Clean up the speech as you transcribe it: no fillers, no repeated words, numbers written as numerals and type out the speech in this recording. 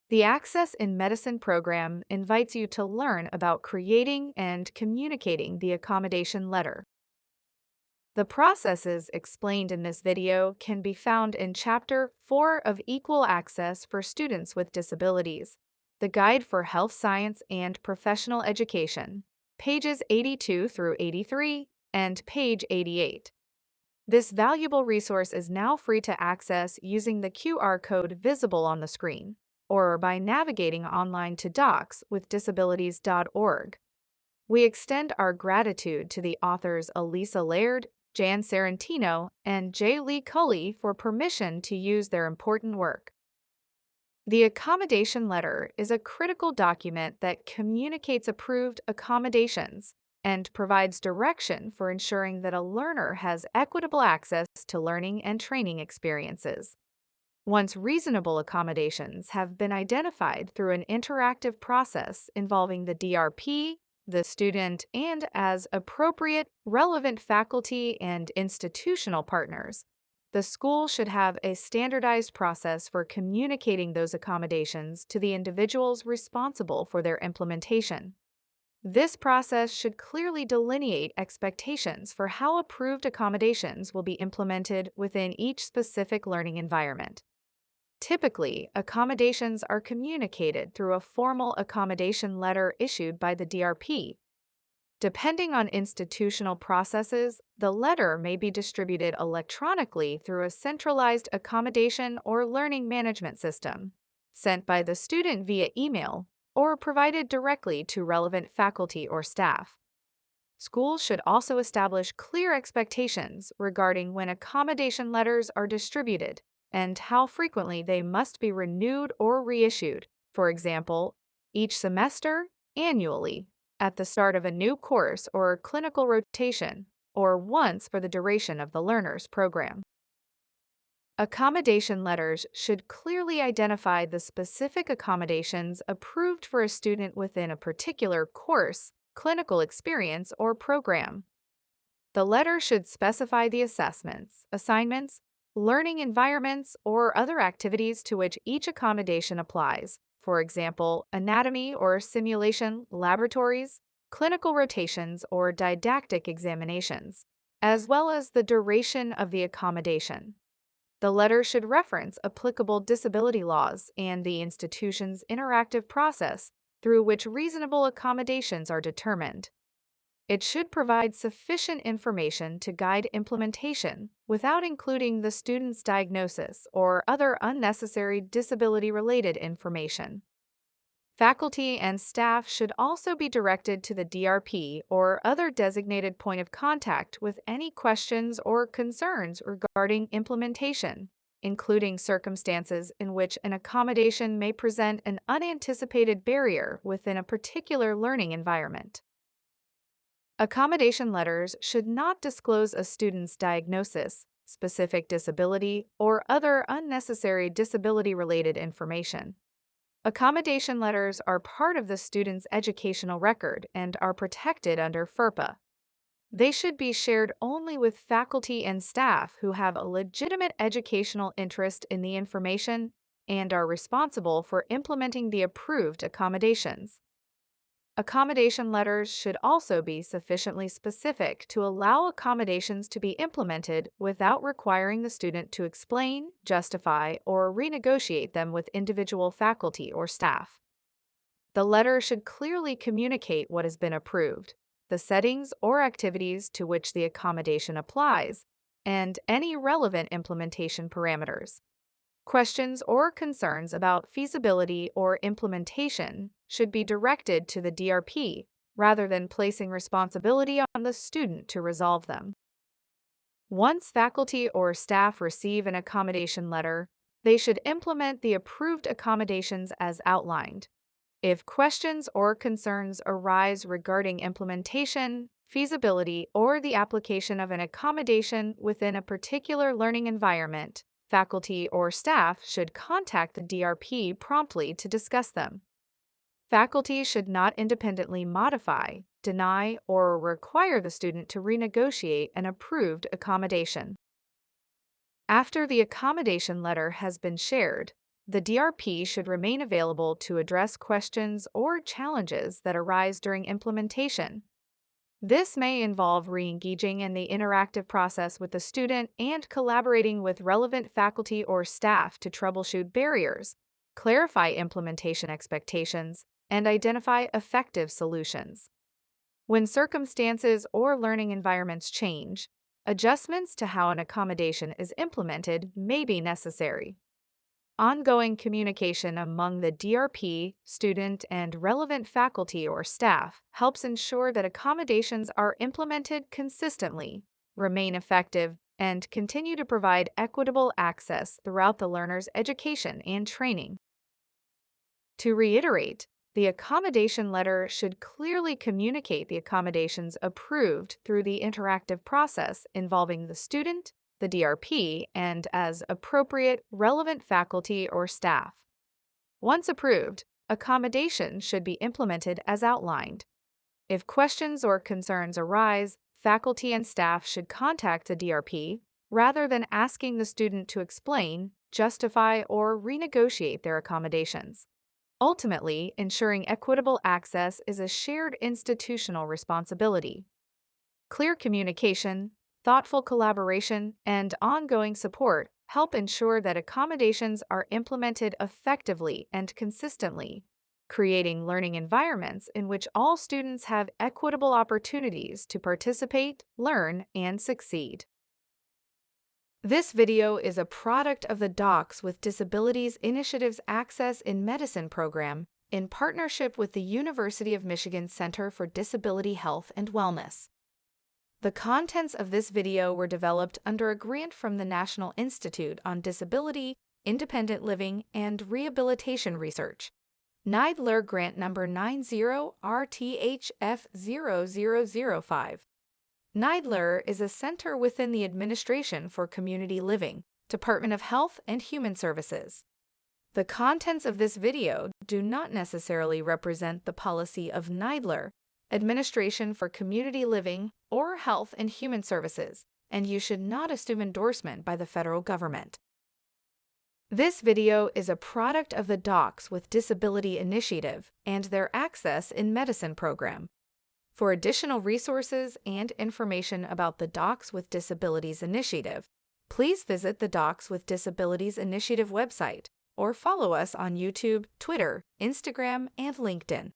The Access in Medicine program invites you to learn about creating and communicating the accommodation letter. The processes explained in this video can be found in Chapter 4 of Equal Access for Students with Disabilities, the Guide for Health Science and Professional Education, pages 82 through 83 and page 88. This valuable resource is now free to access using the QR code visible on the screen or by navigating online to docs.with-disabilities.org. We extend our gratitude to the authors Elisa Laird, Jan Sarantino, and J. Lee Cully for permission to use their important work. The accommodation letter is a critical document that communicates approved accommodations and provides direction for ensuring that a learner has equitable access to learning and training experiences. Once reasonable accommodations have been identified through an interactive process involving the DRP, the student, and as appropriate, relevant faculty and institutional partners, the school should have a standardized process for communicating those accommodations to the individuals responsible for their implementation. This process should clearly delineate expectations for how approved accommodations will be implemented within each specific learning environment. Typically, accommodations are communicated through a formal accommodation letter issued by the DRP. Depending on institutional processes, the letter may be distributed electronically through a centralized accommodation or learning management system, sent by the student via email, or provided directly to relevant faculty or staff. Schools should also establish clear expectations regarding when accommodation letters are distributed and how frequently they must be renewed or reissued, for example, each semester, annually, at the start of a new course or clinical rotation, or once for the duration of the learner's program. Accommodation letters should clearly identify the specific accommodations approved for a student within a particular course, clinical experience, or program. The letter should specify the assessments, assignments, learning environments, or other activities to which each accommodation applies, for example, anatomy or simulation laboratories, clinical rotations, or didactic examinations, as well as the duration of the accommodation. The letter should reference applicable disability laws and the institution's interactive process through which reasonable accommodations are determined. It should provide sufficient information to guide implementation without including the student's diagnosis or other unnecessary disability-related information. Faculty and staff should also be directed to the DRP or other designated point of contact with any questions or concerns regarding implementation, including circumstances in which an accommodation may present an unanticipated barrier within a particular learning environment. Accommodation letters should not disclose a student's diagnosis, specific disability, or other unnecessary disability-related information. Accommodation letters are part of the student's educational record and are protected under FERPA. They should be shared only with faculty and staff who have a legitimate educational interest in the information and are responsible for implementing the approved accommodations. Accommodation letters should also be sufficiently specific to allow accommodations to be implemented without requiring the student to explain, justify, or renegotiate them with individual faculty or staff. The letter should clearly communicate what has been approved, the settings or activities to which the accommodation applies, and any relevant implementation parameters. Questions or concerns about feasibility or implementation should be directed to the DRP rather than placing responsibility on the student to resolve them. Once faculty or staff receive an accommodation letter, they should implement the approved accommodations as outlined. If questions or concerns arise regarding implementation, feasibility, or the application of an accommodation within a particular learning environment, faculty or staff should contact the DRP promptly to discuss them. Faculty should not independently modify, deny, or require the student to renegotiate an approved accommodation. After the accommodation letter has been shared, the DRP should remain available to address questions or challenges that arise during implementation. This may involve re-engaging in the interactive process with the student and collaborating with relevant faculty or staff to troubleshoot barriers, clarify implementation expectations, and identify effective solutions. When circumstances or learning environments change, adjustments to how an accommodation is implemented may be necessary. Ongoing communication among the DRP, student, and relevant faculty or staff helps ensure that accommodations are implemented consistently, remain effective, and continue to provide equitable access throughout the learner's education and training. To reiterate, the accommodation letter should clearly communicate the accommodations approved through the interactive process involving the student, the DRP, and as appropriate, relevant faculty or staff. Once approved, accommodation should be implemented as outlined. If questions or concerns arise, faculty and staff should contact the DRP rather than asking the student to explain, justify, or renegotiate their accommodations. Ultimately, ensuring equitable access is a shared institutional responsibility. Clear communication, thoughtful collaboration, and ongoing support help ensure that accommodations are implemented effectively and consistently, creating learning environments in which all students have equitable opportunities to participate, learn, and succeed. This video is a product of the Docs with Disabilities Initiative's Access in Medicine program in partnership with the University of Michigan Center for Disability Health and Wellness. The contents of this video were developed under a grant from the National Institute on Disability, Independent Living, and Rehabilitation Research, NIDLR Grant Number 90RTHF0005. NIDLR is a center within the Administration for Community Living, Department of Health and Human Services. The contents of this video do not necessarily represent the policy of NIDLR, Administration for Community Living, or Health and Human Services, and you should not assume endorsement by the federal government. This video is a product of the Docs with Disability Initiative and their Access in Medicine program. For additional resources and information about the Docs with Disabilities Initiative, please visit the Docs with Disabilities Initiative website or follow us on YouTube, Twitter, Instagram, and LinkedIn.